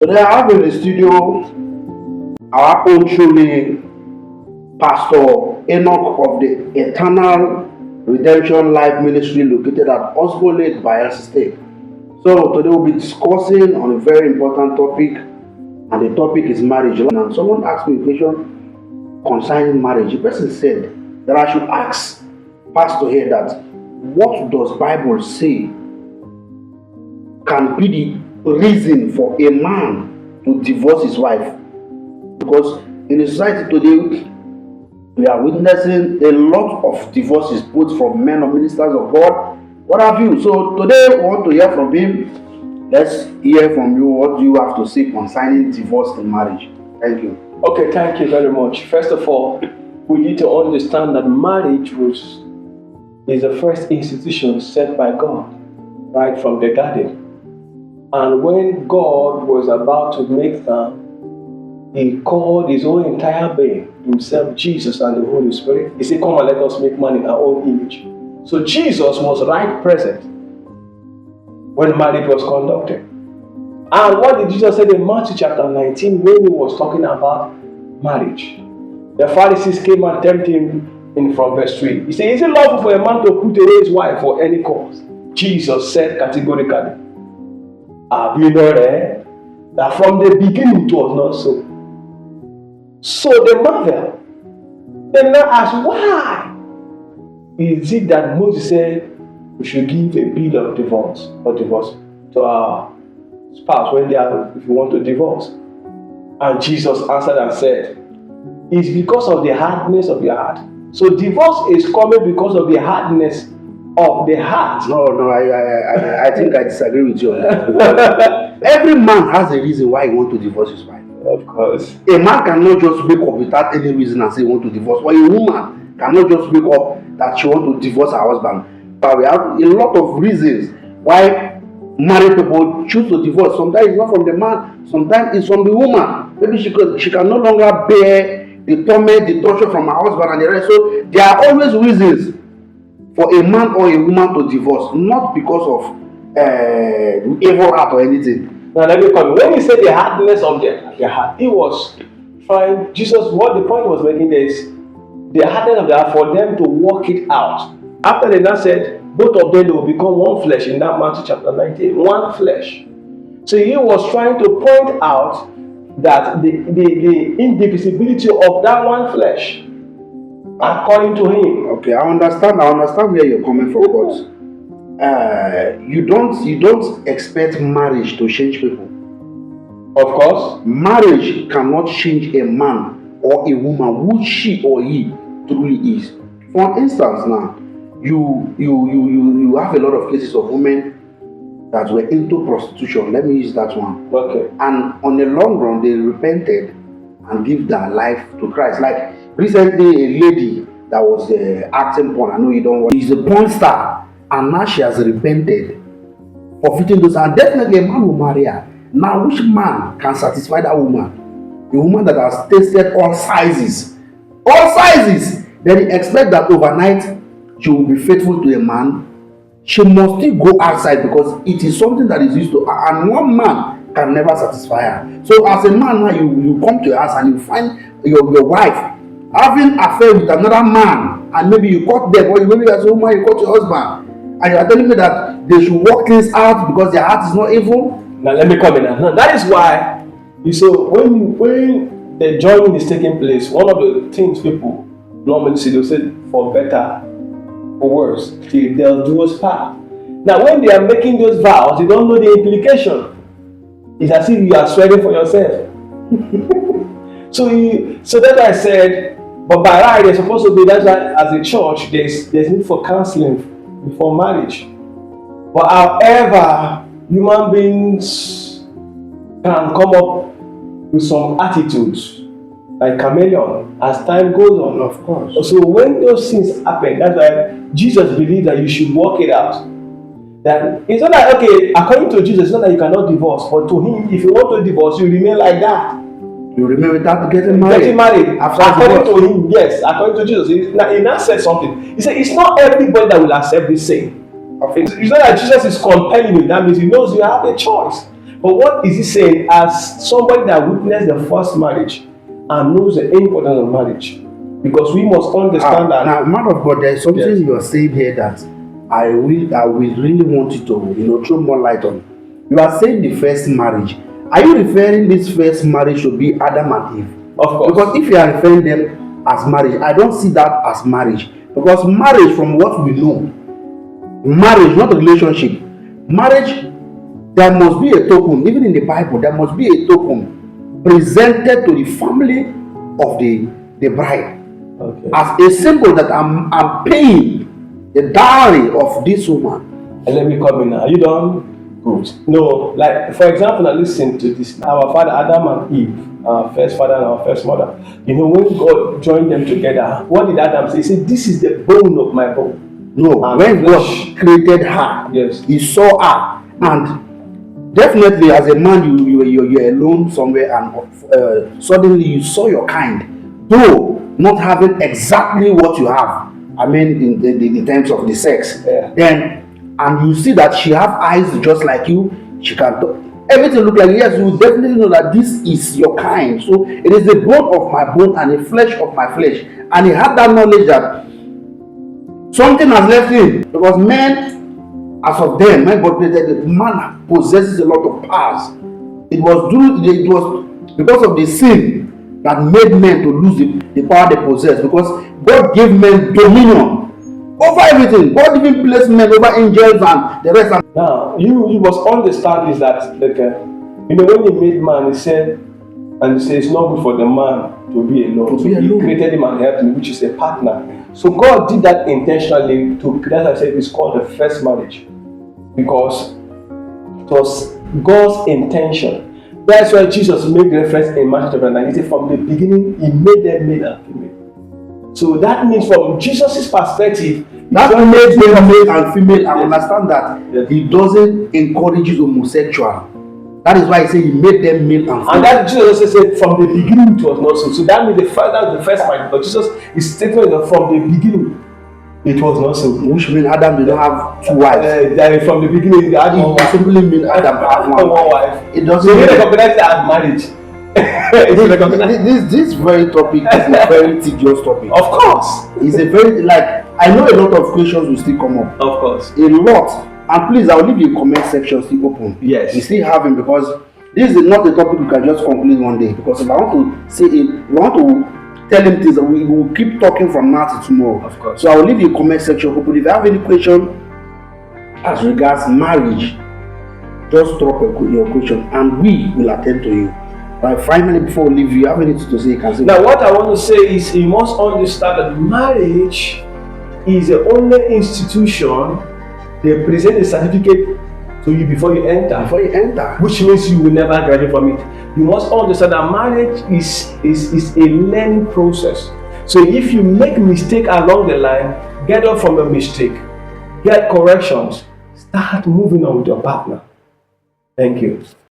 Today I have in the studio our own truly Pastor Enoch of the Eternal Redemption Life Ministry located at Osborne Lake, Bayelsa State. So today we'll be discussing on a very important topic, and the topic is marriage. And someone asked me a question concerning marriage. The person said that I should ask Pastor here that what does Bible say can be the reason for a man to divorce his wife? Because in the society today, we are witnessing a lot of divorces, both from men or ministers of God, what have you. So today we want to hear from him. Let's hear from you. What do you have to say concerning divorce in marriage? Thank you. Okay, thank you very much. First of all, we need to understand that marriage is the first institution set by God, right from the garden. And when God was about to make them, He called His own entire being, Himself, Jesus, and the Holy Spirit. He said, "Come and let us make man in our own image." So Jesus was right present when marriage was conducted. And what did Jesus say in Matthew chapter 19 when He was talking about marriage? The Pharisees came and tempted Him from verse 3. He said, "Is it lawful for a man to put away his wife for any cause?" Jesus said categorically, "Have you not read that from the beginning it was not so?" So they marvel. They now ask, why is it that Moses said we should give a bill of divorce or divorce to our spouse when if you want to divorce? And Jesus answered and said, "It's because of the hardness of your heart." So divorce is coming because of the hardness of the heart. No, I think I disagree with you on that. Every man has a reason why he wants to divorce his wife. Of course. A man cannot just wake up without any reason and say he wants to divorce. Or a woman cannot just wake up that she wants to divorce her husband. But we have a lot of reasons why married people choose to divorce. Sometimes it's not from the man, sometimes it's from the woman. Maybe she can no longer bear the torment, the torture from her husband and the rest. So there are always reasons for a man or a woman to divorce, not because of evil heart or anything. Now let me come. When He said the hardness of their heart, He was trying, Jesus, what the point was making is the hardness of their heart for them to work it out. After they now said, both of them will become one flesh in that Matthew chapter 19, one flesh. So He was trying to point out that the indivisibility of that one flesh, according to Him. Okay, I understand where you're coming from, but you don't expect marriage to change people. Of course, marriage cannot change a man or a woman who she or he truly is. For instance, now you have a lot of cases of women that were into prostitution. Let me use that one. Okay. And on the long run, they repented and gave their life to Christ. Like recently, a lady that was acting porn. I know you don't want. She's a porn star, and now she has repented for fitting those. And definitely, a man will marry her. Now, which man can satisfy that woman? A woman that has tasted all sizes. Then you expect that overnight she will be faithful to a man. She must still go outside because it is something that is used to her, and one man can never satisfy her. So as a man now, you come to your house and you find your wife having affair with another man, and maybe you caught them, or maybe as a woman you caught your husband, and you are telling me that they should work things out because their heart is not evil. Now let me come in. Now that is why you saw when the joining is taking place, one of the things people normally say, they'll say for better or worse, they'll do us part. Now when they are making those vows, they don't know the implication. It's as if you are swearing for yourself. So that's why I said, but by right they're supposed to be, that's why as a church there's need for counseling before marriage. But however, human beings can come up with some attitudes like chameleon as time goes on. Of course. So when those things happen, that's why Jesus believed that you should work it out. That it's not that, okay, according to Jesus, it's not that you cannot divorce, but to Him, if you want to divorce, you remain like that. You remain without getting married. Getting married. According divorce. to Him, yes. According to Jesus, He now said something. He said, it's not everybody that will accept this saying. It's not that Jesus is compelling you. That means He knows you have a choice. But what is he saying as somebody that witnessed the first marriage and knows the importance of marriage? Because we must understand that. Now, man of God, there is something Yes. you are saying here that I will really want you to throw more light on. You are saying the first marriage. Are you referring this first marriage to be Adam and Eve? Of course. Because if you are referring them as marriage, I don't see that as marriage. Because marriage, from what we know, marriage, not a relationship. Marriage, there must be a token. Even in the Bible, there must be a token presented to the family of the bride. Okay. As a symbol that I'm paying the dowry of this woman. And let me come in now. Are you done? Good. No, like for example, now listen to this. Our father Adam and Eve, our first father and our first mother. You know, when God joined them together, what did Adam say? He said, "This is the bone of my bone." No, And when flesh. God created her, Yes. He saw her, and definitely as a man, you're alone somewhere, and suddenly you saw your kind, though not having exactly what you have. I mean, in terms of the sex. Yeah. Then, and you see that she have eyes just like you. She can talk. Everything look like, yes, you will definitely know that this is your kind. So it is the bone of my bone and the flesh of my flesh. And he had that knowledge that something has left him, because men, as of then, when God created it, man possesses a lot of powers. It was because of the sin that made men to lose the power they possess, because God gave men dominion over everything. God even placed men over angels and the rest. Now, you must understand is that, like, you know, when He made man, He said, and He says it's not good for the man to be alone. To be So alone. He created him and helped him, which is a partner. So God did that intentionally to, that's why I said it's called the first marriage, because it was God's intention. That's why Jesus made reference in Matthew chapter 9. He said, from the beginning, He made them male and female. So that means from Jesus' perspective, That made them male and female. I Yes. understand that. Yes. He doesn't encourage homosexual. That is why he said he made them male and female. And that Jesus also said from the beginning it was not so. So that means that's the first marriage. But Jesus is stating that from the beginning it was not so. Which means Adam did not have two wives. That from the beginning they had one It wife. simply means Adam had one wife. It doesn't So he mean recognized that as marriage. It's recognized. this very topic is a very tedious topic. Of course. It's a very, like, I know a lot of questions will still come up. Of course. A lot. And please, I'll leave the comment section still open. Yes. We still have him, because this is not a topic we can just conclude one day. Because if I want to say it, we want to tell him things, we will keep talking from now to tomorrow. Of course. So I'll leave the comment section open. If you have any question as regards marriage, just drop your question and we will attend to you. But finally, before we leave, you have anything to say, you can say. Now what I want to say is you must understand that marriage is the only institution they present a certificate to you before you enter. Before you enter. Which means you will never graduate from it. You must understand that marriage is a learning process. So if you make mistake along the line, get up from your mistake, get corrections, start moving on with your partner. Thank you.